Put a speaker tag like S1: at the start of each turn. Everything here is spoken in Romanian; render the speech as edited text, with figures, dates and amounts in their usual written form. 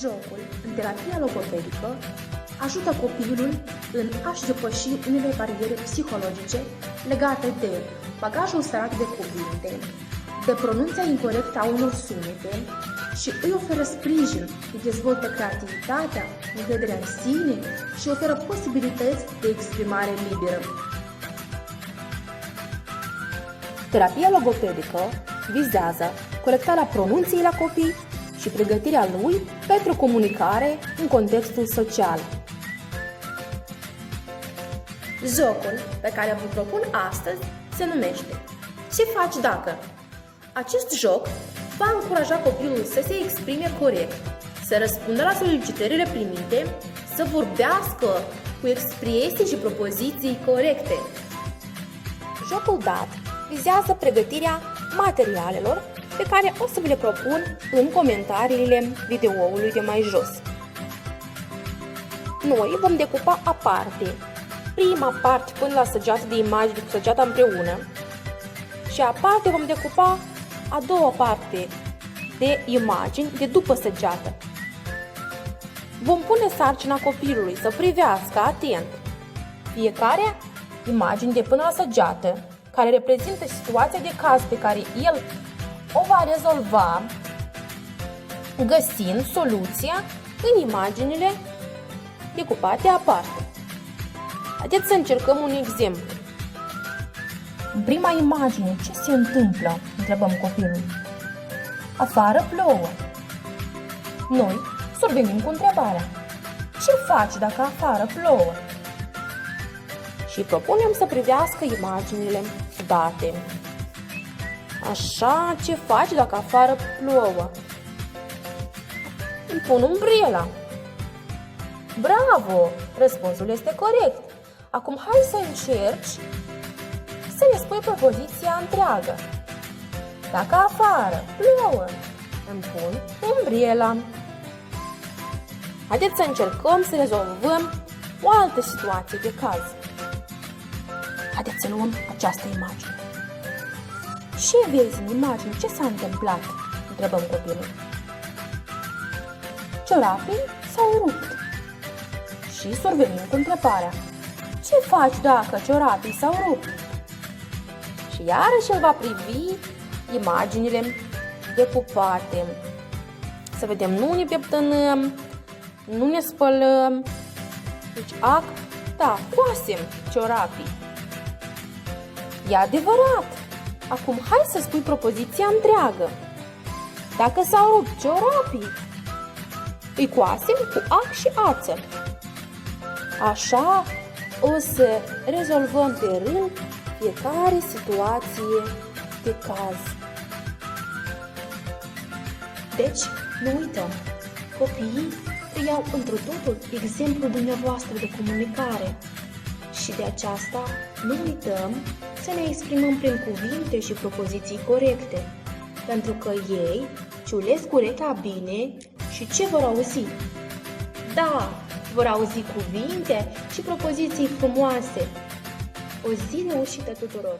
S1: Jocul, în terapia logopedică, ajută copilul în a-și depăși unele bariere psihologice legate de bagajul sărac de cuvinte, de pronunția incorectă a unor sunete și îi oferă sprijin, îi dezvoltă creativitatea, încrederea în sine și oferă posibilități de exprimare liberă. Terapia logopedică vizează corectarea pronunției la copii și pregătirea lui pentru comunicare în contextul social. Jocul pe care vă propun astăzi se numește Ce faci dacă? Acest joc va încuraja copilul să se exprime corect, să răspundă la solicitările primite, să vorbească cu expresii și propoziții corecte. Jocul dat vizează pregătirea materialelor pe care o să vi le propun în comentariile videoului de mai jos. Noi vom decupa aparte prima parte până la săgeată de imagini cu săgeata împreună și aparte vom decupa a doua parte de imagini de după săgeată. Vom pune sarcina copilului să privească atent fiecare imagine de până la săgeată, care reprezintă situația de caz pe care el o va rezolva găsind soluția în imaginile decupate aparte. Haideți să încercăm un exemplu. În prima imagine, ce se întâmplă? Întrebăm copilul. Afară plouă. Noi survenim cu întrebarea. Ce faci dacă afară plouă? Și propunem să privească imaginile date. Așa, ce faci dacă afară plouă? Îmi pun umbrela. Bravo! Răspunsul este corect. Acum hai să încerci să ne spui propoziția întreagă. Dacă afară plouă, îmi pun umbrela. Haideți să încercăm să rezolvăm o altă situație de caz. Haideți să luăm această imagine. Ce vezi în imagine? Ce s-a întâmplat? Întrebăm copilul. Ciorapii s-au rupt. Și survenim cu întrebarea. Ce faci dacă ciorapii s-au rupt? Și iarăși el va privi imaginile decupate. Să vedem, nu ne peptănăm, nu ne spălăm. Deci, coasem ciorapii. E adevărat. Acum hai să spui propoziția întreagă. Dacă s-au rupt ciorapii, îi coasem cu ac și ață. Așa o să rezolvăm pe rând fiecare situație de caz. Deci, nu uităm, copiii iau întru totul exemplul dumneavoastră de comunicare și de aceasta nu uităm să ne exprimăm prin cuvinte și propoziții corecte, pentru că ei ciulesc urechea bine și ce vor auzi? Da, vor auzi cuvinte și propoziții frumoase. O zi reușită tuturor!